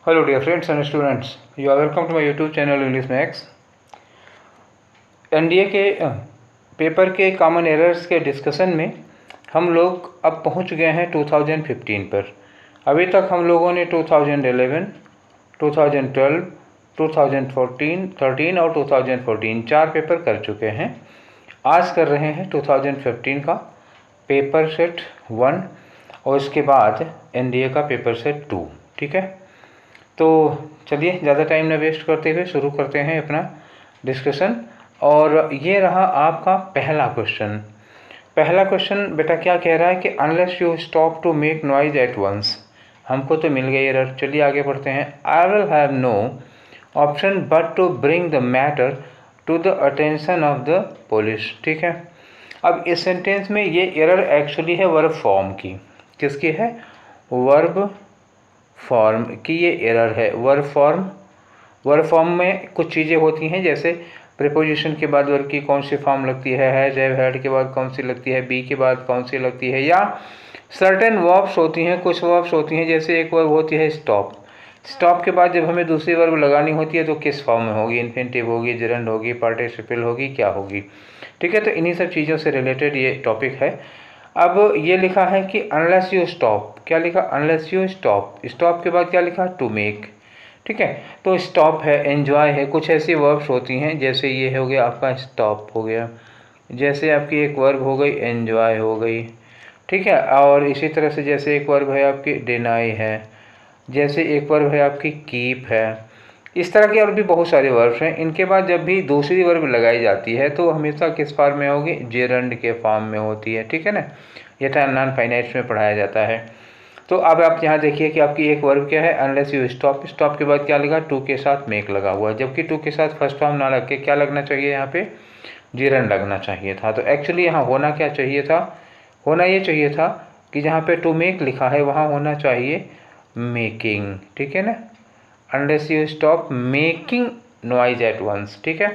Hello dear friends and students, you are welcome to my YouTube channel English Max। NDA के paper के common errors के discussion में हम लोग अब पहुंच गए हैं 2015 पर। अभी तक हम लोगों ने 2011, 2012, 2014, 13 और 2014 4 पेपर कर चुके हैं। आज कर रहे हैं 2015 का पेपर सेट 1 और इसके बाद एनडीए का पेपर सेट 2। ठीक है, तो चलिए ज़्यादा टाइम न वेस्ट करते हुए शुरू करते हैं अपना डिस्कशन। और ये रहा आपका पहला क्वेश्चन। पहला क्वेश्चन बेटा क्या कह रहा है कि unless you stop to make noise at once. हमको तो मिल गई एरर। चलिए आगे बढ़ते हैं। I will have no option but to bring the matter to the attention of the police. ठीक है, अब इस सेंटेंस में ये एरर एक्चुअली है वर्ब फॉर्म की। किसकी है? वर्ब फॉर्म की ये एरर है। वर्ब फॉर्म में कुछ चीज़ें होती हैं, जैसे प्रीपोजिशन के बाद वर्ब की कौन सी फॉर्म लगती है, हैज हैव हैड के बाद कौन सी लगती है, बी के बाद कौन सी लगती है, या सर्टेन वर्ब्स होती हैं, कुछ वर्ब्स होती हैं। जैसे एक वर्ब होती है स्टॉप। स्टॉप के बाद जब हमें दूसरी वर्ब लगानी होती है तो किस फॉर्म में होगी? इन्फिनिटिव होगी, जेरंड होगी, पार्टिसिपल होगी, क्या होगी? ठीक है, तो इन्हीं सब चीज़ों से रिलेटेड ये टॉपिक है। अब ये लिखा है कि अनलेस यू स्टॉप। क्या लिखा? Unless you stop. स्टॉप के बाद क्या लिखा? To make. ठीक है, तो स्टॉप है, एन्जॉय है, कुछ ऐसी वर्ब्स होती हैं। जैसे ये हो गया आपका स्टॉप हो गया, जैसे आपकी एक वर्ब हो गई एन्जॉय हो गई। ठीक है, और इसी तरह से जैसे एक वर्ब है आपकी डिनाई है, जैसे एक वर्ब है आपकी कीप है। इस तरह के और भी बहुत सारे वर्ब्स हैं। इनके बाद जब भी दूसरी वर्ब लगाई जाती है तो हमेशा किस फॉर्म में होगी? जेरंड के फॉर्म में होती है। ठीक है ना, ये नॉन फाइनाइट्स में पढ़ाया जाता है। तो अब आप यहाँ देखिए कि आपकी एक वर्ब क्या है? Unless you stop. स्टॉप के बाद क्या लगा? टू के साथ मेक लगा हुआ है, जबकि टू के साथ फर्स्ट फॉर्म ना लग के क्या लगना चाहिए? यहाँ पे जेरंड लगना चाहिए था। तो एक्चुअली यहाँ होना क्या चाहिए था? होना ये चाहिए था कि जहाँ पे टू मेक लिखा है वहाँ होना चाहिए मेकिंग। ठीक है ना, unless you stop making noise at once. ठीक है,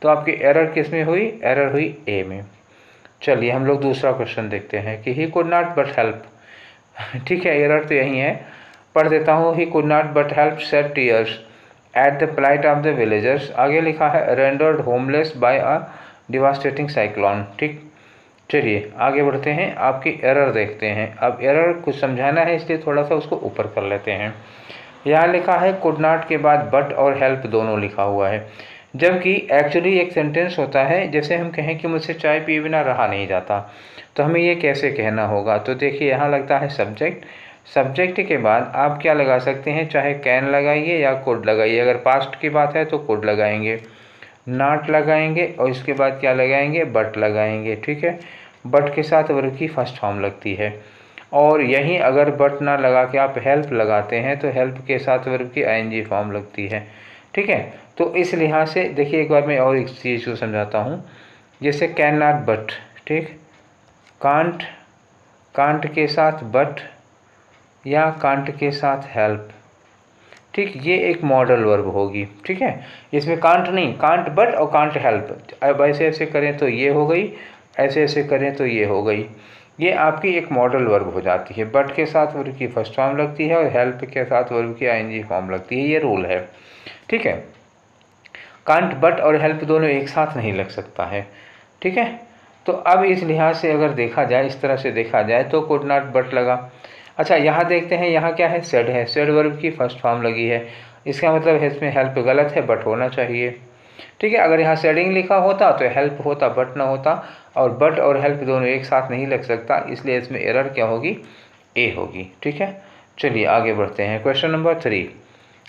तो आपकी एरर किस में हुई? एरर हुई ए में। चलिए हम लोग दूसरा क्वेश्चन देखते हैं कि he could not but help. ठीक है, एरर तो यही है, पढ़ देता हूँ। He could not but help shed tears at the plight of the villagers. आगे लिखा है rendered homeless by a devastating cyclone. ठीक, चलिए आगे बढ़ते हैं, आपकी एरर देखते हैं। अब एरर कुछ समझाना है इसलिए थोड़ा सा उसको ऊपर कर लेते हैं। यहाँ लिखा है कुड नॉट के बाद बट और हेल्प दोनों लिखा हुआ है, जबकि एक्चुअली एक सेंटेंस होता है। जैसे हम कहें कि मुझसे चाय पिए बिना रहा नहीं जाता, तो हमें ये कैसे कहना होगा? तो देखिए यहाँ लगता है सब्जेक्ट। सब्जेक्ट के बाद आप क्या लगा सकते हैं? चाहे कैन लगाइए या कुड लगाइए। अगर पास्ट की बात है तो कुड लगाएंगे, नॉट लगाएंगे और इसके बाद क्या लगाएंगे? बट लगाएंगे। ठीक है, बट के साथ वर्ब की फर्स्ट फॉर्म लगती है। और यहीं अगर बट ना लगा के आप हेल्प लगाते हैं तो हेल्प के साथ वर्ब की आईएनजी फॉर्म लगती है। ठीक है, तो इस लिहाज से देखिए एक बार मैं और एक चीज़ को समझाता हूँ। जैसे कैन नॉट बट, ठीक, कांट, कांट के साथ बट या कांट के साथ हेल्प। ठीक, ये एक मॉडल वर्ब होगी। ठीक है, इसमें कांट नहीं, कांट बट और कांट हेल्प। अब ऐसे ऐसे करें तो ये हो गई, ऐसे ऐसे करें तो ये हो गई। ये आपकी एक मॉडल वर्ब हो जाती है। बट के साथ वर्ब की फर्स्ट फॉर्म लगती है और हेल्प के साथ वर्ब की आईएनजी फॉर्म लगती है। ये रूल है। ठीक है, कांट बट और हेल्प दोनों एक साथ नहीं लग सकता है। ठीक है, तो अब इस लिहाज से अगर देखा जाए, इस तरह से देखा जाए तो कुड नॉट बट लगा। अच्छा यहाँ देखते हैं, यहाँ क्या है? सेड है। सेड वर्ब की फर्स्ट फॉर्म लगी है, इसका मतलब है इसमें हेल्प गलत है, बट होना चाहिए। ठीक है, अगर यहाँ सेडिंग लिखा होता तो हेल्प होता, बट ना होता। और बट और हेल्प दोनों एक साथ नहीं लग सकता, इसलिए इसमें एरर क्या होगी? ए होगी। ठीक है, चलिए आगे बढ़ते हैं। Question number 3।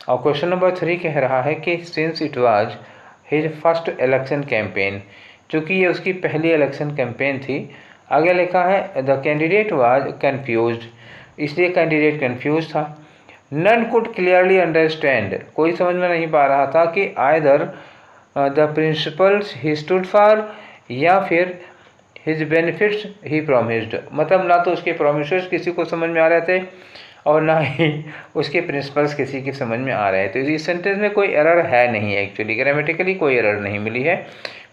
और क्वेश्चन नंबर 3 कह रहा है कि since it was his first election campaign. चूँकि ये उसकी पहली इलेक्शन कैंपेन थी। आगे लिखा है द कैंडिडेट वाज कन्फ्यूज्ड, इसलिए कैंडिडेट कन्फ्यूज था। नन कुड क्लियरली अंडरस्टैंड, कोई समझ में नहीं पा रहा था कि either the principles he stood for या फिर हिज बेनिफिट्स ही प्रॉमिस्ड। मतलब ना तो उसके प्रोमिस किसी को समझ में आ रहे थे और ना ही उसके प्रिंसिपल्स किसी की समझ में आ रहे थे। तो इस सेंटेंस में कोई एरर है नहीं, एक्चुअली ग्रामेटिकली कोई एरर नहीं मिली है।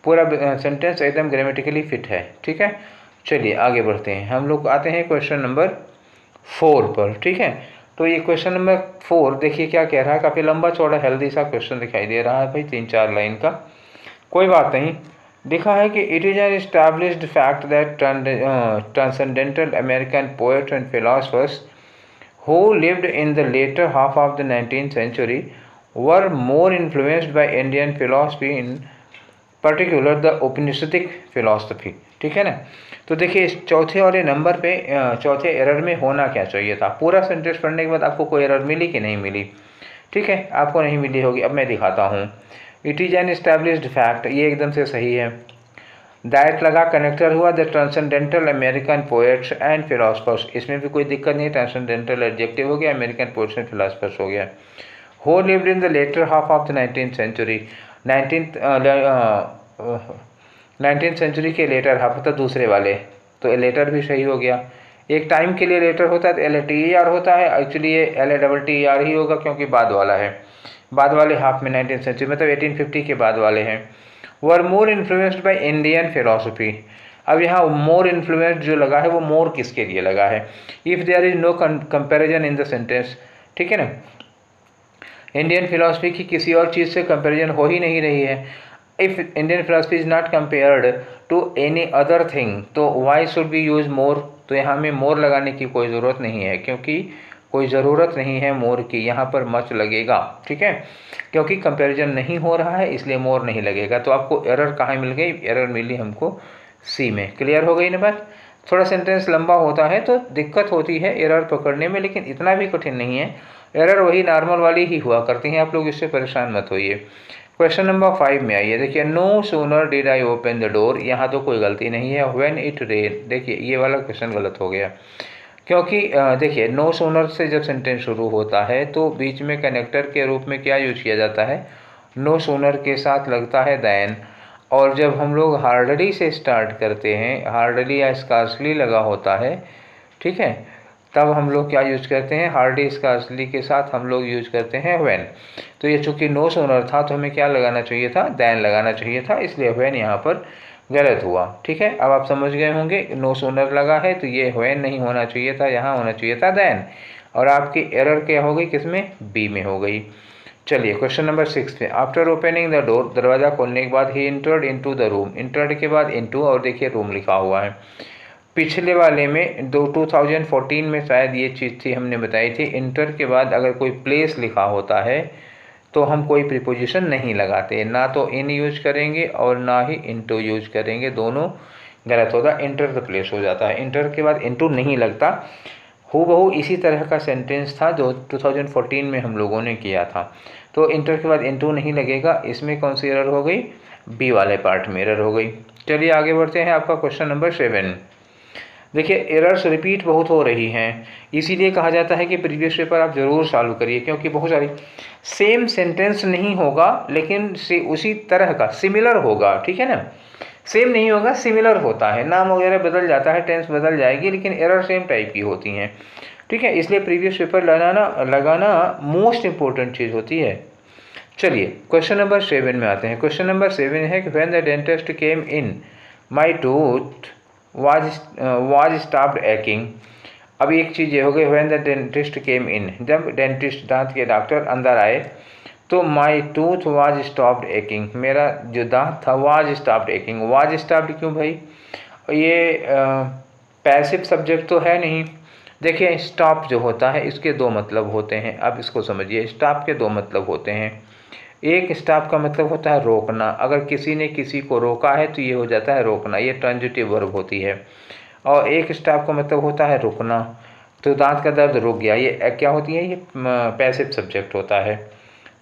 पूरा सेंटेंस एकदम ग्रामेटिकली फिट है। ठीक है, चलिए आगे बढ़ते हैं। हम लोग आते हैं क्वेश्चन नंबर 4 पर। ठीक है, तो ये क्वेश्चन नंबर 4 देखिए क्या कह रहा है, काफ़ी लंबा चौड़ा हेल्दी सा क्वेश्चन दिखाई दे रहा है भाई, 3-4 लाइन का, कोई बात नहीं। लिखा है कि it is an established fact that transcendental American poets and philosophers who lived in the later half of the 19th century were more influenced by Indian philosophy, in particular the Upanishadic philosophy। ठीक है ना। तो देखिए इस चौथे वाले number पे चौथे एरर में होना क्या चाहिए था। पूरा सेंटेंस पढ़ने के बाद आपको कोई एरर मिली कि नहीं मिली? ठीक है, आपको नहीं मिली होगी। अब मैं दिखाता हूँ। It is an established fact, ये एकदम से सही है। दैट लगा, कनेक्टर हुआ, the transcendental American poets and philosophers, इसमें भी कोई दिक्कत नहीं, ट्रांसेंडेंटल एडजेक्टिव हो गया, अमेरिकन पोएट्स एंड फिलोसफर्स हो गया। Who lived in the latter half of the 19th century, 19th century के लेटर हाफ मतलब दूसरे वाले, तो लेटर भी सही हो गया। एक टाइम के लिए लेटर होता है तो LATER होता है, एक्चुअली ये LATTER ही होगा क्योंकि बाद वाला है, बाद वाले हाफ में 19th सेंचुरी मतलब 1850 के बाद वाले हैं। वर मोर इन्फ्लुएंस्ड बाय इंडियन फिलोसफी। अब यहाँ मोर इन्फ्लुएंस्ड जो लगा है वो मोर किसके लिए लगा है? If there is no comparison in the sentence, ठीक है ना, इंडियन फिलोसफी की किसी और चीज़ से कंपैरिजन हो ही नहीं रही है। If Indian philosophy is not compared to any other thing तो why should be use more, तो यहाँ में मोर लगाने की कोई ज़रूरत नहीं है, क्योंकि कोई ज़रूरत नहीं है मोर की, यहाँ पर मच लगेगा। ठीक है, क्योंकि कंपैरिजन नहीं हो रहा है इसलिए मोर नहीं लगेगा। तो आपको एरर कहाँ मिल गई? एरर मिली हमको सी में। क्लियर हो गई ना बात? थोड़ा सेंटेंस लंबा होता है तो दिक्कत होती है एरर पकड़ने में, लेकिन इतना भी कठिन नहीं है। एरर वही नॉर्मल वाली ही हुआ करती हैं, आप लोग इससे परेशान मत होइए। क्वेश्चन नंबर 5 में आइए। देखिए, no sooner did I open the door, यहाँ तो कोई गलती नहीं है। व्हेन इट रेन, देखिए ये वाला क्वेश्चन गलत हो गया, क्योंकि देखिए नो सूनर से जब सेंटेंस शुरू होता है तो बीच में कनेक्टर के रूप में क्या यूज किया जाता है? नो सूनर के साथ लगता है दैन। और जब हम लोग हार्डली से स्टार्ट करते हैं, हार्डली या स्कार्सली लगा होता है, ठीक है, तब हम लोग क्या यूज करते हैं? हार्डली स्कार्सली के साथ हम लोग यूज करते हैं व्हेन। तो ये चूँकि नो सूनर था तो हमें क्या लगाना चाहिए था? दैन लगाना चाहिए था, इसलिए व्हेन यहाँ पर गलत हुआ। ठीक है, अब आप समझ गए होंगे, नो सूनर लगा है तो ये व्हेन नहीं होना चाहिए था, यहाँ होना चाहिए था दैन। और आपकी एरर क्या हो गई? किसमें? बी में हो गई। चलिए क्वेश्चन नंबर 6 पे। आफ्टर ओपनिंग द डोर, दरवाज़ा खोलने के बाद, he entered into the room, entered के बाद इनटू, और देखिए रूम लिखा हुआ है। पिछले वाले में 2014 में शायद ये चीज़ थी, हमने बताई थी, इंटर के बाद अगर कोई प्लेस लिखा होता है तो हम कोई प्रीपोजिशन नहीं लगाते, ना तो इन यूज करेंगे और ना ही इनटू यूज करेंगे, दोनों गलत होता, इंटर द प्लेस हो जाता है, इंटर के बाद इनटू नहीं लगता। हूबहू इसी तरह का सेंटेंस था जो 2014 में हम लोगों ने किया था, तो इंटर के बाद इनटू नहीं लगेगा। इसमें कौन सी एरर हो गई? बी वाले पार्ट में एरर हो गई। चलिए आगे बढ़ते हैं। आपका क्वेश्चन नंबर 7। देखिए एरर्स रिपीट बहुत हो रही हैं, इसीलिए कहा जाता है कि प्रीवियस पेपर आप ज़रूर सॉल्व करिए, क्योंकि बहुत सारी सेम सेंटेंस नहीं होगा लेकिन से उसी तरह का सिमिलर होगा। ठीक है ना, सेम नहीं होगा, सिमिलर होता है, नाम वगैरह बदल जाता है, टेंस बदल जाएगी, लेकिन एरर सेम टाइप की होती हैं। ठीक है, इसलिए प्रीवियस पेपर लगाना मोस्ट इम्पोर्टेंट चीज़ होती है। चलिए क्वेश्चन नंबर 7 में आते हैं। क्वेश्चन नंबर 7 है कि when the dentist came in my tooth was stopped aching। अब एक चीज़ ये हो गई, when the dentist came in, जब डेंटिस्ट दांत के डॉक्टर अंदर आए तो my tooth was stopped aching, मेरा जो दांत था was stopped aching. Was stopped क्यों भाई? ये पैसिव सब्जेक्ट तो है नहीं। देखिए स्टॉप जो होता है इसके दो मतलब होते हैं, अब इसको समझिए। स्टॉप के दो मतलब होते हैं। एक स्टॉप का मतलब होता है रोकना, अगर किसी ने किसी को रोका है तो ये हो जाता है रोकना, ये ट्रांजिटिव वर्ब होती है। और एक स्टॉप का मतलब होता है रुकना, तो दांत का दर्द रुक गया, ये क्या होती है? ये पैसिव सब्जेक्ट होता है।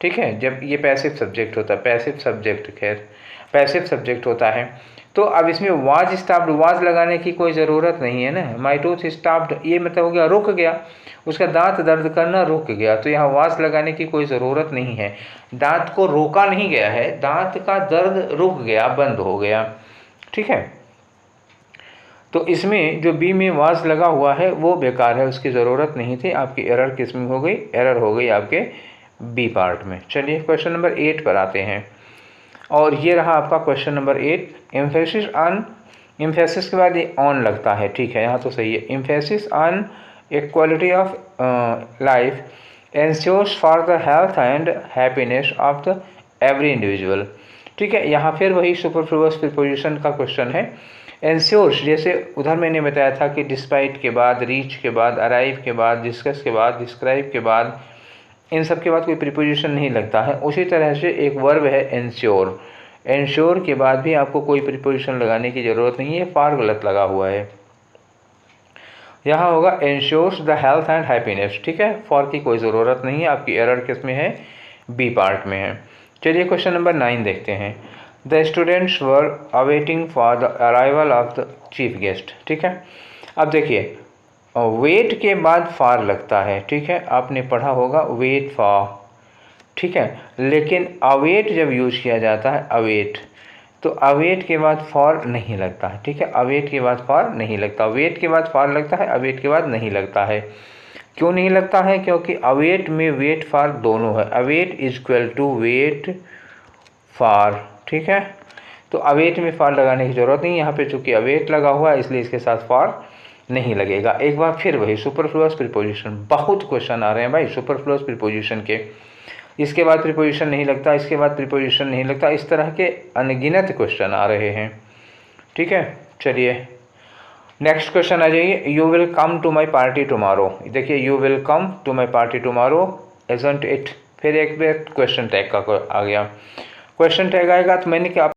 ठीक है, जब ये पैसिव सब्जेक्ट होता है, पैसिव सब्जेक्ट, खैर पैसिव सब्जेक्ट होता है। तो अब इसमें वाज स्टॉप्ड, वाज लगाने की कोई ज़रूरत नहीं है ना। माई टूथ स्टॉप्ड, ये मतलब हो गया रुक गया, उसका दांत दर्द करना रुक गया, तो यहाँ वाज लगाने की कोई ज़रूरत नहीं है। दांत को रोका नहीं गया है, दांत का दर्द रुक गया, बंद हो गया। ठीक है, तो इसमें जो बी में वाज लगा हुआ है वो बेकार है, उसकी ज़रूरत नहीं थी। आपकी एरर किस में हो गई? एरर हो गई आपके बी पार्ट में। चलिए क्वेश्चन नंबर 8 पर आते हैं, और ये रहा आपका question number 8। Emphasis on, emphasis के बाद ये ऑन लगता है, ठीक है, यहाँ तो सही है। Emphasis on equality of life ensures for the health and happiness of the every individual. ठीक है, यहाँ फिर वही सुपरफ्लुअस प्रीपोजिशन का क्वेश्चन है। एंश्योर्स, जैसे उधर मैंने बताया था कि डिस्पाइट के बाद, रीच के बाद, अराइव के बाद, डिस्कस के बाद, डिस्क्राइब के बाद, इन सब के बाद कोई प्रीपोजिशन नहीं लगता है। उसी तरह से एक वर्ब है एंश्योर, एंश्योर के बाद भी आपको कोई प्रीपोजिशन लगाने की ज़रूरत नहीं है, फॉर गलत लगा हुआ है। यहाँ होगा ensures the health and happiness. ठीक है, फॉर की कोई ज़रूरत नहीं है, आपकी एरर किस में है, बी पार्ट में है। चलिए क्वेश्चन नंबर 9 देखते हैं। The students were awaiting for the arrival of the chief guest. ठीक है, अब देखिए वेट के बाद फॉर लगता है। ठीक है, आपने पढ़ा होगा वेट फॉर। ठीक है, लेकिन अवेट जब यूज़ किया जाता है, अवेट, तो अवेट के बाद फॉर नहीं लगता है। ठीक है, अवेट के बाद फॉर नहीं लगता, वेट के बाद फॉर लगता है, अवेट के बाद नहीं लगता है। क्यों नहीं लगता है? क्योंकि अवेट में वेट फॉर दोनों है, await is equal to wait for. ठीक है, तो अवेट में फॉर लगाने की ज़रूरत नहीं, यहाँ पे चूंकि अवेट लगा हुआ है इसलिए इसके साथ फॉर नहीं लगेगा। एक बार फिर वही सुपरफ्लुअस प्रीपोजिशन, बहुत क्वेश्चन आ रहे हैं भाई सुपरफ्लुअस प्रीपोजिशन के, इसके बाद प्रीपोजिशन नहीं लगता, इसके बाद प्रीपोजिशन नहीं लगता, इस तरह के अनगिनत क्वेश्चन आ रहे हैं। ठीक है, चलिए नेक्स्ट क्वेश्चन आ जाइए। You will come to my party tomorrow. देखिए you will come to my party tomorrow, isn't it. फिर एक बार क्वेश्चन टैग का आ गया, क्वेश्चन टैग आएगा तो मैंने क्या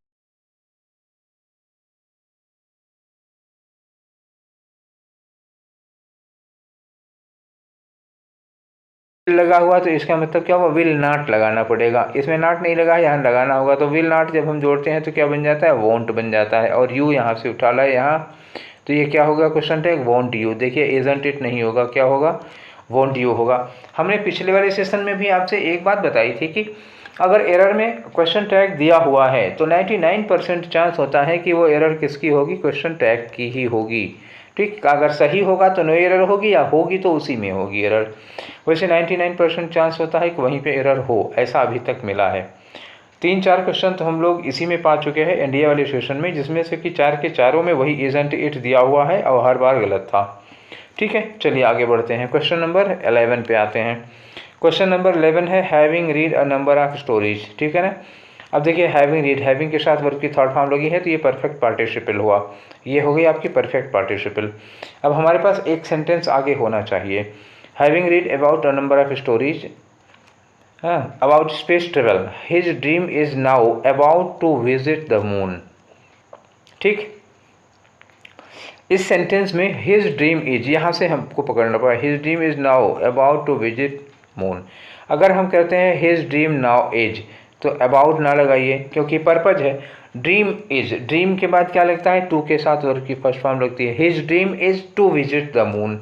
लगा हुआ, तो इसका मतलब क्या हुआ, विल नॉट लगाना पड़ेगा। इसमें नॉट नहीं लगा है, यहाँ लगाना होगा। तो विल नॉट जब हम जोड़ते हैं तो क्या बन जाता है, वोंट बन जाता है। और यू यहाँ से उठा ला यहाँ, तो ये क्या होगा क्वेश्चन टैग, वोंट यू। देखिए इजंट इट नहीं होगा, क्या होगा, वोंट यू होगा। हमने पिछले वाले सेशन में भी आपसे एक बात बताई थी कि अगर एरर में क्वेश्चन टैग दिया हुआ है तो 99% चांस होता है कि वो एरर किसकी होगी, क्वेश्चन टैग की ही होगी। ठीक, अगर सही होगा तो नो एरर होगी, या होगी तो उसी में होगी एरर। वैसे 99% चांस होता है कि वहीं पे एरर हो, ऐसा अभी तक मिला है। 3-4 क्वेश्चन तो हम लोग इसी में पा चुके हैं इंडिया वाले सेशन में, जिसमें से कि 4 के चारों में वही इजंट इट दिया हुआ है और हर बार गलत था। ठीक है, चलिए आगे बढ़ते हैं, क्वेश्चन नंबर 11 पे आते हैं। क्वेश्चन नंबर 11 है having read a number of stories. ठीक है ना, अब देखिए हैविंग रीड, हैविंग के साथ वर्ब की थर्ड फॉर्म लगी है तो ये परफेक्ट पार्टिसिपल हुआ, ये हो गई आपकी परफेक्ट पार्टिसिपल। अब हमारे पास एक सेंटेंस आगे होना चाहिए, having read about a number of stories about space travel, his dream is now about to visit the moon. ठीक, इस सेंटेंस में हिज ड्रीम इज, यहाँ से हमको पकड़ना पड़ा, his dream is now about to visit moon. अगर हम कहते हैं हिज ड्रीम नाउ इज, तो अबाउट ना लगाइए क्योंकि पर्पज है। ड्रीम इज, ड्रीम के बाद क्या लगता है, टू के साथ वर्ब की फर्स्ट फॉर्म लगती है, his dream is to visit the moon.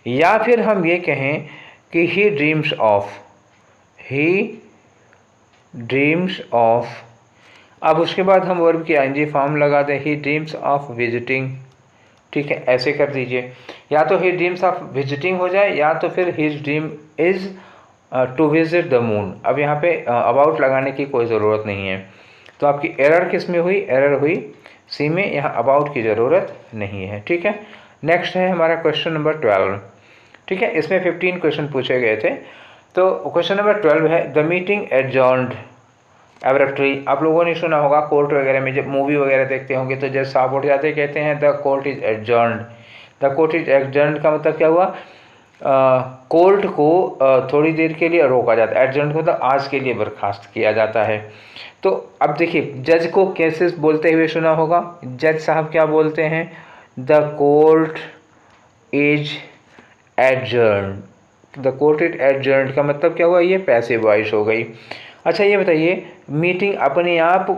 या फिर हम ये कहें कि he dreams of, he dreams of, अब उसके बाद हम वर्ब की आईएनजी फॉर्म लगा दें, ही ड्रीम्स ऑफ विजिटिंग। ठीक है, ऐसे कर दीजिए, या तो ही ड्रीम्स ऑफ विजिटिंग हो जाए या तो फिर his dream is to visit the moon. अब यहाँ पे अबाउट लगाने की कोई ज़रूरत नहीं है, तो आपकी एरर किस में हुई, एरर हुई सी में, यहाँ अबाउट की ज़रूरत नहीं है। ठीक है, नेक्स्ट है हमारा क्वेश्चन नंबर 12। ठीक है, इसमें 15 क्वेश्चन पूछे गए थे, तो क्वेश्चन नंबर 12 है द मीटिंग एडजॉर्न्ड एब्रप्टली। आप लोगों ने सुना होगा कोर्ट वगैरह में जब मूवी वगैरह देखते होंगे तो जज साहब उठ जाते कहते हैं the court is adjourned. The court is adjourned का मतलब क्या हुआ, कोर्ट को थोड़ी देर के लिए रोका जाता है, एडजॉर्न्ड को मतलब आज के लिए बर्खास्त किया जाता है। तो अब देखिए जज को कैसे बोलते हुए सुना होगा, जज साहब क्या बोलते हैं, the court is adjourned. The court is adjourned का मतलब क्या हुआ, ये पैसिव वॉइस हो गई। अच्छा ये बताइए मीटिंग अपने आप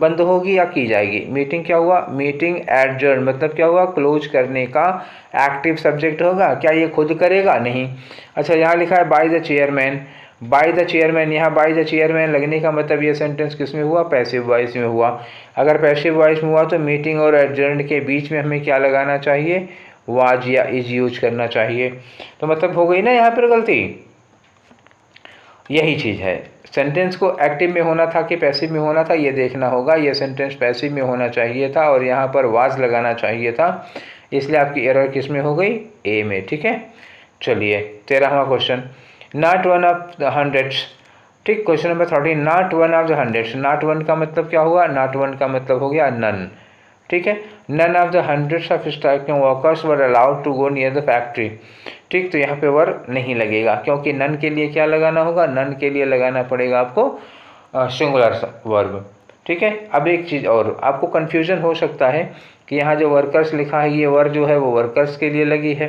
बंद होगी या की जाएगी, मीटिंग क्या हुआ, मीटिंग एडजर्न मतलब क्या हुआ, क्लोज करने का एक्टिव सब्जेक्ट होगा, क्या ये खुद करेगा, नहीं। अच्छा यहाँ लिखा है by the chairman, by the chairman, यहाँ बाय द चेयरमैन लगने का मतलब ये सेंटेंस किस में हुआ, पैसिव वॉइस में हुआ। अगर पैसिव वॉइस में हुआ तो मीटिंग और एडजर्न के बीच में हमें क्या लगाना चाहिए, वाज या इज यूज करना चाहिए। तो मतलब हो गई ना यहाँ पर गलती, यही चीज़ है। सेंटेंस को एक्टिव में होना था कि पैसिव में होना था ये देखना होगा, ये सेंटेंस पैसिव में होना चाहिए था और यहाँ पर वाज लगाना चाहिए था, इसलिए आपकी एरर किस में हो गई, ए में। ठीक है, चलिए 13वां question, not one of the hundreds. ठीक, question number 13, not one of the hundreds. Not one का मतलब क्या हुआ? नॉट वन का मतलब हो गया नन। ठीक है, none of the hundreds of striking workers were allowed to go near the factory. ठीक, तो यहाँ पे वर नहीं लगेगा, क्योंकि नन के लिए क्या लगाना होगा? नन के लिए लगाना पड़ेगा आपको सिंगुलर वर्ब। ठीक है, अब एक चीज़ और, आपको कन्फ्यूजन हो सकता है कि यहाँ जो वर्कर्स लिखा है ये वर जो है वो वर्कर्स के लिए लगी है,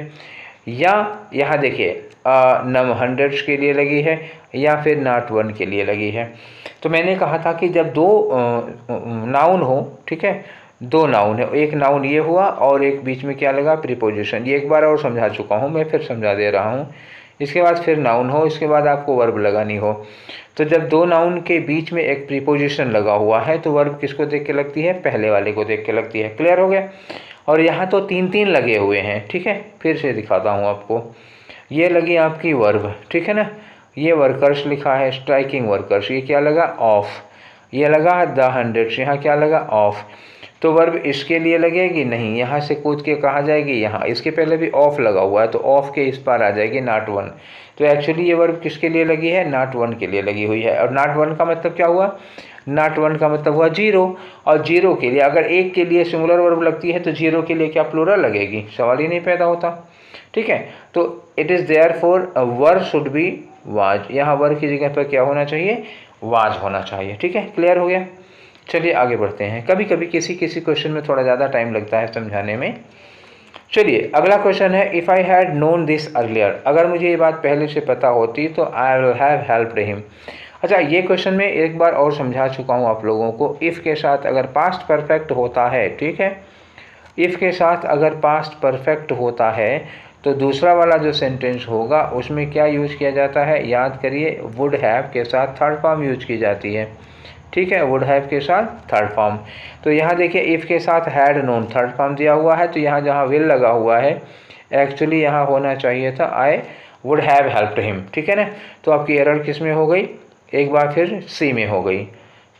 या यहाँ देखिए नम हंड्रेड्स के लिए लगी है, या फिर नॉट वन के लिए लगी है। तो मैंने कहा था कि जब दो नाउन हो, ठीक है, दो नाउन है, एक नाउन ये हुआ और एक बीच में क्या लगा? प्रीपोजिशन। ये एक बार और समझा चुका हूँ मैं, फिर समझा दे रहा हूँ। इसके बाद फिर नाउन हो, इसके बाद आपको वर्ब लगानी हो। तो जब दो नाउन के बीच में एक प्रीपोजिशन लगा हुआ है तो वर्ब किसको देख के लगती है? पहले वाले को देख के लगती है। क्लियर हो गया? और यहाँ तो तीन तीन लगे हुए हैं। ठीक है, फिर से दिखाता हूँ आपको। ये लगी आपकी वर्ब, ठीक है ना, ये वर्कर्स लिखा है, स्ट्राइकिंग वर्कर्स, ये क्या लगा? ऑफ। ये लगा द हंड्रेड्स, यहाँ क्या लगा? ऑफ। तो वर्ब इसके लिए लगेगी नहीं, यहाँ से कूद के कहाँ जाएगी? यहाँ। इसके पहले भी ऑफ लगा हुआ है तो ऑफ के इस पार आ जाएगी नॉट वन। तो एक्चुअली ये वर्ब किसके लिए लगी है? नॉट वन के लिए लगी हुई है। और नॉट वन का मतलब क्या हुआ? नॉट वन का मतलब हुआ जीरो। और जीरो के लिए अगर एक के लिए सिंगुलर वर्ब लगती है तो जीरो के लिए क्या प्लूरल लगेगी? सवाल ही नहीं पैदा होता। ठीक है, तो it is there for were should be was. यहाँ वर की जगह पर क्या होना चाहिए? वाज होना चाहिए। ठीक है, क्लियर हो गया? चलिए आगे बढ़ते हैं। कभी कभी किसी किसी क्वेश्चन में थोड़ा ज़्यादा टाइम लगता है समझाने में। चलिए अगला क्वेश्चन है, if I had known this earlier. अगर मुझे ये बात पहले से पता होती तो आई विल हैव हेल्प्ड हिम। अच्छा, ये क्वेश्चन में एक बार और समझा चुका हूँ आप लोगों को। इफ़ के साथ अगर पास्ट परफेक्ट होता है, ठीक है, इफ़ के साथ अगर पास्ट परफेक्ट होता है तो दूसरा वाला जो सेंटेंस होगा उसमें क्या यूज किया जाता है? याद करिए, वुड हैव के साथ थर्ड फॉर्म यूज की जाती है। ठीक है, वुड हैव के साथ थर्ड फॉर्म। तो यहाँ देखिए, इफ़ के साथ हैड नोन थर्ड फॉर्म दिया हुआ है, तो यहाँ जहाँ विल लगा हुआ है एक्चुअली यहाँ होना चाहिए था I would have helped him. ठीक है ना, तो आपकी एरर किस में हो गई? एक बार फिर सी में हो गई।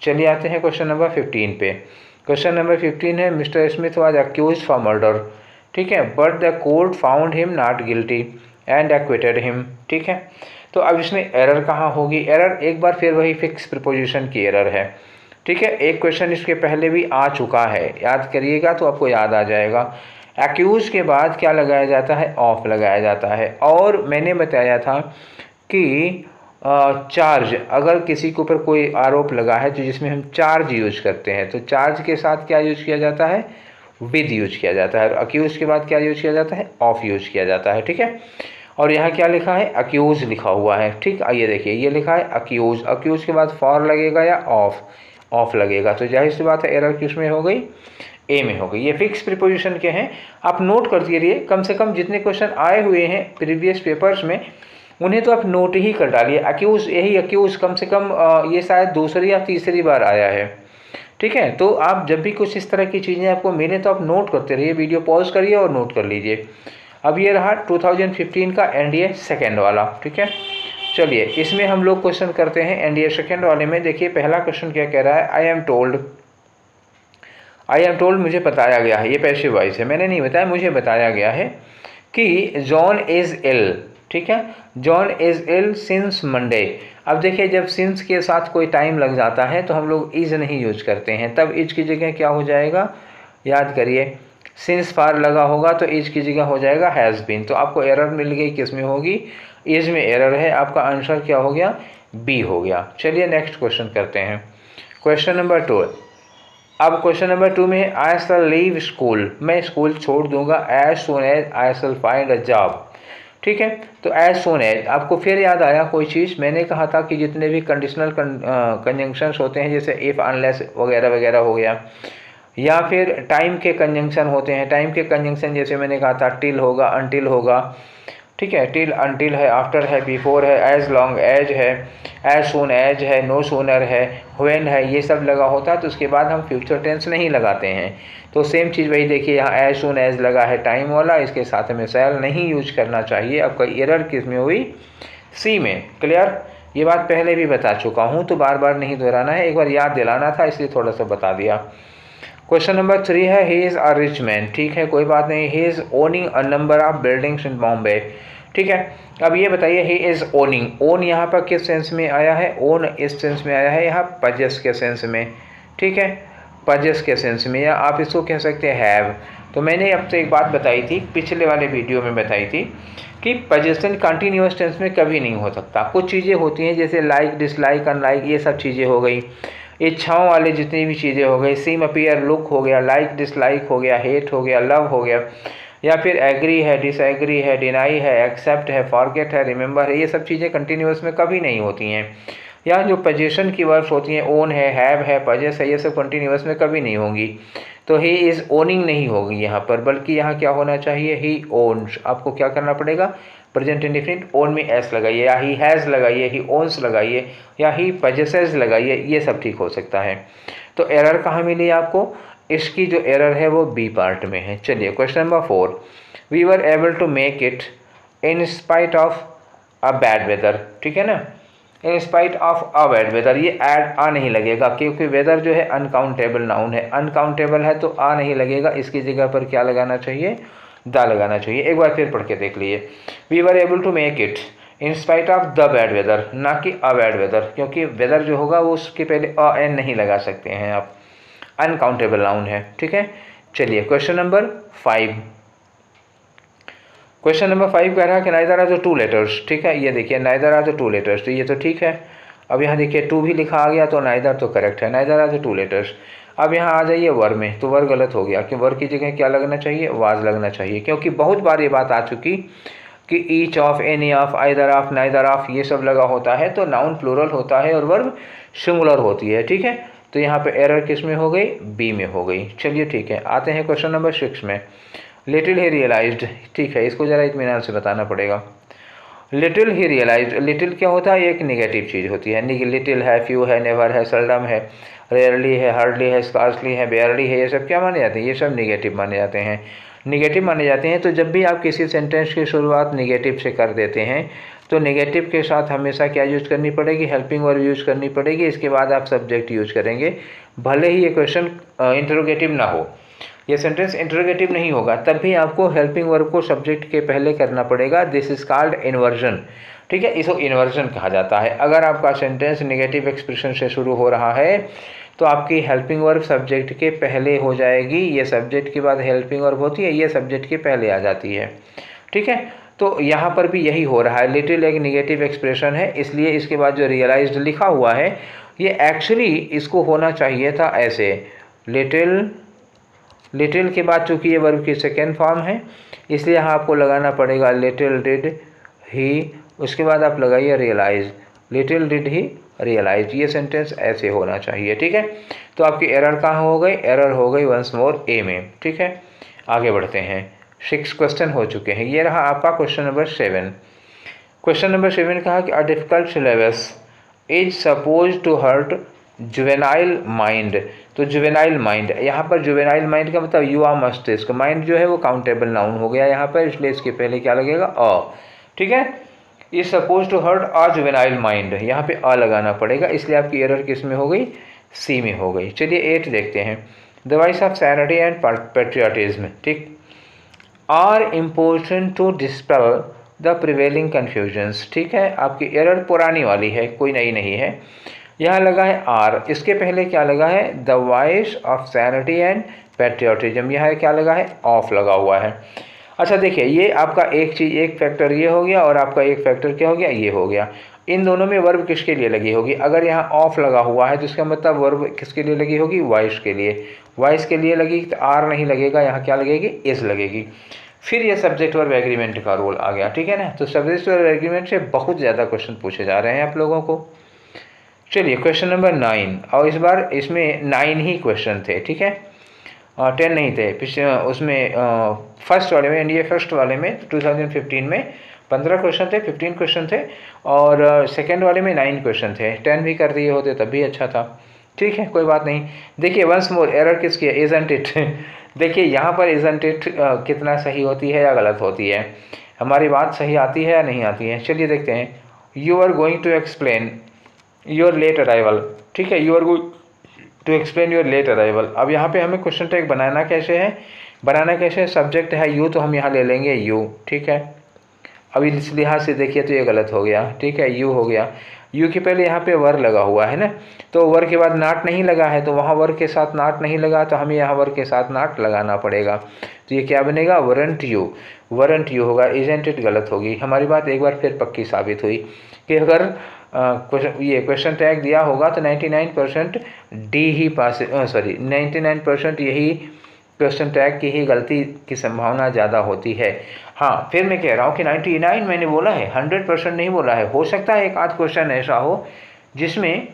चलिए आते हैं क्वेश्चन नंबर 15 पे। क्वेश्चन नंबर 15 है, mister Smith was accuse for murder. ठीक है, but the court found him not guilty and acquitted him. ठीक है, तो अब इसमें एरर कहाँ होगी? एरर एक बार फिर वही फिक्स प्रीपोजिशन की एरर है। ठीक है, एक क्वेश्चन इसके पहले भी आ चुका है, याद करिएगा तो आपको याद आ जाएगा। एक्यूज के बाद क्या लगाया जाता है? ऑफ लगाया जाता है। और मैंने बताया था कि चार्ज, अगर किसी के ऊपर कोई आरोप लगा है तो जिसमें हम चार्ज यूज करते हैं, तो चार्ज के साथ क्या यूज किया जाता है? विद यूज किया जाता है। अक्यूज के बाद क्या यूज किया जाता है? ऑफ यूज किया जाता है। ठीक है, और यहाँ क्या लिखा है? अक्यूज लिखा हुआ है। ठीक, आइए देखिए, ये लिखा है अक्यूज, अक्यूज के बाद फॉर लगेगा या ऑफ? ऑफ लगेगा। तो जाहिर सी बात है एरर किस में हो गई? ए में हो गई। ये फिक्स प्रीपोजिशन के हैं, आप नोट करते रहिए। कम से कम जितने क्वेश्चन आए हुए हैं प्रीवियस पेपर्स में उन्हें तो आप नोट ही कर डालिए। अक्यूज, यही अक्यूज कम से कम ये शायद दूसरी या तीसरी बार आया है। ठीक है, तो आप जब भी कुछ इस तरह की चीज़ें आपको मिले तो आप नोट करते रहिए, वीडियो पॉज करिए और नोट कर लीजिए। अब ये रहा 2015 का एनडीए सेकेंड वाला। ठीक है, चलिए इसमें हम लोग क्वेश्चन करते हैं। एनडीए सेकेंड वाले में देखिए पहला क्वेश्चन क्या कह रहा है? आई एम टोल्ड मुझे बताया गया है, ये पैसिव वॉइस है, मैंने नहीं बताया, मुझे बताया गया है कि जॉन इज़ इल। ठीक है, John is ill since Monday. अब देखिए, जब सिंस के साथ कोई टाइम लग जाता है तो हम लोग इज़ नहीं यूज करते हैं, तब इज की जगह क्या हो जाएगा? याद करिए, सिंस फार लगा होगा तो इज की जगह हो जाएगा हैज़ बीन। तो आपको एरर मिल गई, किस में होगी? इज में एरर है। आपका आंसर क्या हो गया? बी हो गया। चलिए नेक्स्ट क्वेश्चन करते हैं, क्वेश्चन नंबर 2। अब क्वेश्चन नंबर 2 में आई शैल लीव स्कूल, मैं स्कूल छोड़ दूंगा as soon as I shall find a job. ठीक है, तो एज सून एज, आपको फिर याद आया कोई चीज़? मैंने कहा था कि जितने भी कंडीशनल कंजंक्शंस होते हैं, जैसे इफ़, अनलेस वगैरह वगैरह हो गया, या फिर टाइम के कंजंक्शन होते हैं। टाइम के कंजंक्शन जैसे मैंने कहा था टिल होगा, अनटिल होगा। ठीक है, टिल, अनटिल है, आफ्टर है, बिफोर है, एज लॉन्ग एज है, एज सून एज है, नो सूनर है, व्हेन है, ये सब लगा होता है तो उसके बाद हम फ्यूचर टेंस नहीं लगाते हैं। तो सेम चीज़ वही देखिए, यहाँ एज सून एज लगा है टाइम वाला, इसके साथ में शैल नहीं यूज करना चाहिए। आपका एरर किस में हुई? सी में। क्लियर? ये बात पहले भी बता चुका हूँ तो बार बार नहीं दोहराना है, एक बार याद दिलाना था इसलिए थोड़ा सा बता दिया। क्वेश्चन नंबर 3 है, he is a rich man. ठीक है, कोई बात नहीं, he is owning a number of buildings इन बॉम्बे। ठीक है। अब ये बताइए ही इज़ ओनिंग, ओन यहाँ पर किस सेंस में आया है, ओन इस सेंस में आया है यहाँ पजेस के सेंस में, ठीक है, पजेस के सेंस में, या आप इसको कह सकते हैं हैव। तो मैंने अब तो एक बात बताई थी, पिछले वाले वीडियो में बताई थी कि पजेशन कंटिन्यूअस टेंस में कभी नहीं हो सकता। कुछ चीज़ें होती हैं जैसे लाइक, डिसलाइक, अनलाइक, ये सब चीज़ें हो गई, इच्छाओं वाले जितनी भी चीज़ें हो गई, सीम, अपीयर, लुक हो गया, लाइक, डिसलाइक हो गया, हेट हो गया, लव हो गया, या फिर एग्री है, डिसएग्री है, डिनाई है, एक्सेप्ट है, फॉरगेट है, रिमेंबर है, ये सब चीज़ें कंटिन्यूअस में कभी नहीं होती हैं। या जो पजेशन की वर्ड्स होती हैं, ओन है, हैव है, पजेस है, ये सब कंटिन्यूअस में कभी नहीं होंगी। तो ही इज़ ओनिंग नहीं होगी यहाँ पर, बल्कि यहाँ क्या होना चाहिए, ही ओन्स। आपको क्या करना पड़ेगा, प्रेजेंट इंडेफिनिट ओन में एस लगाइए, या ही हैज़ लगाइए, ही ओन्स लगाइए, या ही पजेसेस लगाइए, ये सब ठीक हो सकता है। तो एरर कहाँ मिली आपको, इसकी जो एरर है वो बी पार्ट में है। चलिए question number 4, we were able to make it in spite of a bad weather, ठीक है ना, in spite of a bad weather, ये ऐड आ नहीं लगेगा क्योंकि वेदर जो है अनकाउंटेबल नाउन है, अनकाउंटेबल है तो आ नहीं लगेगा, इसकी जगह पर क्या लगाना चाहिए, दा लगाना चाहिए। एक बार फिर पढ़ के देख लीजिए, we were able to make it in spite of the bad weather, ना कि अ बैड वेदर, क्योंकि वेदर जो होगा वो उसके पहले अ एन नहीं लगा सकते हैं आप, अनकाउंटेबल नाउन है, ठीक है। चलिए क्वेश्चन नंबर 5, क्वेश्चन नंबर 5 कह रहा है कि neither are the two letters, ठीक है, ये देखिए neither are the two letters, तो ये तो ठीक है। अब यहाँ देखिए टू भी लिखा आ गया तो नाइदर तो करेक्ट है, neither are the two letters. अब यहाँ आ जाइए वर में, तो वर गलत हो गया कि वर की जगह क्या लगना चाहिए, वाज लगना चाहिए, क्योंकि बहुत बार ये बात आ चुकी कि each of, any of, either of, neither of, ये सब लगा होता है तो नाउन प्लूरल होता है और वर्ब सिंगुलर होती है, ठीक है। तो यहाँ पे एरर किस में हो गई, बी में हो गई। चलिए ठीक है, आते हैं क्वेश्चन नंबर 6 में, लिटिल ही रियलाइज्ड, ठीक है, इसको ज़रा इत्मीनान से बताना पड़ेगा। लिटिल ही रियलाइज्ड, लिटिल क्या होता है, एक निगेटिव चीज़ होती है, लिटिल है, फ्यू है, नेवर है, सेल्डम है, रेयरली है, हार्डली है, स्कार्सली है, बेयरली है, ये सब क्या माने जाते हैं, ये सब निगेटिव माने जाते हैं, निगेटिव माने जाते हैं। तो जब भी आप किसी सेंटेंस की शुरुआत निगेटिव से कर देते हैं तो नेगेटिव के साथ हमेशा क्या यूज करनी पड़ेगी, हेल्पिंग वर्ब यूज करनी पड़ेगी, इसके बाद आप सब्जेक्ट यूज करेंगे। भले ही ये क्वेश्चन इंटरोगेटिव ना हो, ये सेंटेंस इंटरोगेटिव नहीं होगा, तब भी आपको हेल्पिंग वर्ब को सब्जेक्ट के पहले करना पड़ेगा। दिस इज कॉल्ड इन्वर्जन, ठीक है, इसको इन्वर्जन कहा जाता है। अगर आपका सेंटेंस नेगेटिव एक्सप्रेशन से शुरू हो रहा है तो आपकी हेल्पिंग वर्ब सब्जेक्ट के पहले हो जाएगी, ये सब्जेक्ट के बाद हेल्पिंग वर्ब होती है, ये सब्जेक्ट के पहले आ जाती है, ठीक है। तो यहाँ पर भी यही हो रहा है, लिटिल एक निगेटिव एक्सप्रेशन है, इसलिए इसके बाद जो रियलाइज्ड लिखा हुआ है ये एक्चुअली इसको होना चाहिए था ऐसे, लिटिल, लिटिल के बाद चूँकि ये वर्ब की सेकेंड फॉर्म है इसलिए यहाँ आपको लगाना पड़ेगा लिटिल डिड ही, उसके बाद आप लगाइए realise, little did he realise, ये सेंटेंस ऐसे होना चाहिए, ठीक है। तो आपकी एरर कहाँ हो गई, एरर हो गई वंस मोर ए में, ठीक है। आगे बढ़ते हैं, 6 क्वेश्चन हो चुके हैं, ये रहा आपका क्वेश्चन नंबर 7। क्वेश्चन नंबर 7 कहा कि a difficult syllabus is suppose to hurt juvenile mind. तो जुवेनाइल माइंड, यहाँ पर जुवेनाइल माइंड का मतलब युवा मस्तिष्क, माइंड जो है वो काउंटेबल नाउन हो गया यहाँ पर, इसलिए इसके पहले क्या लगेगा, अ, ठीक है। Is suppose to hurt a juvenile mind, यहाँ पे अ लगाना पड़ेगा, इसलिए आपकी एरर किस में हो गई, सी में हो गई। चलिए 8 देखते हैं, the voice of sanity and patriotism, ठीक, are important to dispel the prevailing confusions, ठीक है। आपकी एरर पुरानी वाली है, कोई नई नहीं है। यहाँ लगा है आर, इसके पहले क्या लगा है, the voice of sanity and patriotism, यहाँ क्या लगा है, ऑफ लगा हुआ है। अच्छा देखिए, ये आपका एक चीज़, एक फैक्टर ये हो गया और आपका एक फैक्टर क्या हो गया, ये हो गया। इन दोनों में वर्ब किसके लिए लगी होगी, अगर यहाँ ऑफ लगा हुआ है तो इसका मतलब वर्ब किसके लिए लगी होगी, वॉइस के लिए, वॉइस के लिए लगी तो आर नहीं लगेगा, यहाँ क्या लगेगी, इज लगेगी। फिर ये सब्जेक्ट वर्ब एग्रीमेंट का रोल आ गया, ठीक है ना। तो सब्जेक्ट वर्ब एग्रीमेंट से बहुत ज़्यादा क्वेश्चन पूछे जा रहे हैं आप लोगों को। चलिए क्वेश्चन नंबर 9, और इस बार इसमें 9 ही क्वेश्चन थे, ठीक है, 10 नहीं थे। पिछले उसमें फर्स्ट वाले में, इंडिया फर्स्ट वाले में 2015 में 15 क्वेश्चन थे, 15 क्वेश्चन थे, और सेकेंड वाले में 9 क्वेश्चन थे। 10 भी कर दिए होते तब भी अच्छा था, ठीक है, कोई बात नहीं। देखिए वंस मोर, एरर किसकी है, इजंट इट। देखिए यहाँ पर इजंट इट कितना सही होती है या गलत होती है, हमारी बात सही आती है या नहीं आती है। चलिए देखते हैं, you are going to explain your late arrival, ठीक है, you are going to explain your late arrival. अब यहाँ पे हमें क्वेश्चन टैग बनाना कैसे है, बनाना कैसे है, सब्जेक्ट है यू तो हम यहाँ ले लेंगे यू, ठीक है। अभी इस लिहाज से देखिए तो ये गलत हो गया, ठीक है, यू हो गया, यू के पहले यहाँ पे वर लगा हुआ है ना, तो वर के बाद नाट नहीं लगा है, तो वहाँ वर के साथ नाट नहीं लगा, तो हमें यहाँ वर के साथ नाट लगाना पड़ेगा। तो ये क्या बनेगा, वरंट यू, वरंट यू होगा, इजंट इट गलत होगी। हमारी बात एक बार फिर पक्की साबित हुई कि अगर ये क्वेश्चन टैग दिया होगा तो 99% डी ही पास, सॉरी 99% यही क्वेश्चन टैग की ही गलती की संभावना ज़्यादा होती है। हाँ, फिर मैं कह रहा हूँ कि 99 मैंने बोला है, 100% नहीं बोला है। हो सकता है एक आध क्वेश्चन ऐसा हो जिसमें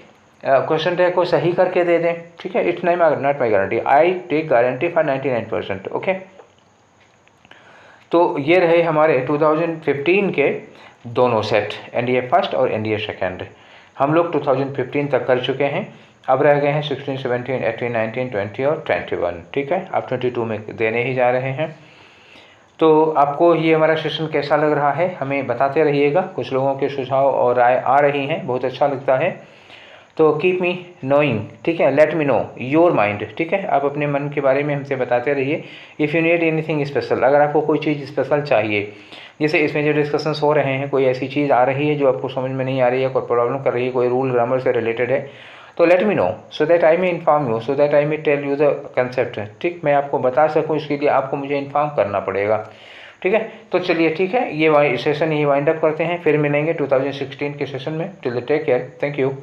क्वेश्चन टैग को सही करके दे दें, ठीक है, it's not my guarantee, I take guarantee for 99%, okay. तो ये रहे हमारे 2015 के दोनों सेट, एनडीए फर्स्ट और एनडीए सेकेंड। हम लोग 2015 तक कर चुके हैं, अब रह गए हैं 16, 17, 18, 19, 20 और 21, ठीक है। आप 22 में देने ही जा रहे हैं। तो आपको ये हमारा सेशन कैसा लग रहा है हमें बताते रहिएगा। कुछ लोगों के सुझाव और राय आ रही हैं, बहुत अच्छा लगता है। तो कीप मी नोइंग, ठीक है, late me know your mind, ठीक है। आप अपने मन के बारे में हमसे बताते रहिए। If you need anything special, अगर आपको कोई चीज़ स्पेशल चाहिए, जैसे इसमें जो डिस्कशंस हो रहे हैं, कोई ऐसी चीज़ आ रही है जो आपको समझ में नहीं आ रही है, कोई प्रॉब्लम कर रही है, कोई रूल ग्रामर से रिलेटेड है, तो let me know so that I may inform you, so that I may tell you the concept, ठीक। मैं आपको बता सकूँ इसके लिए आपको मुझे इन्फॉर्म करना पड़ेगा, ठीक है। तो चलिए ठीक है, ये सेशन यही वाइंड अप करते हैं, फिर मिलेंगे 2016 के सेशन में। Till take care, thank you.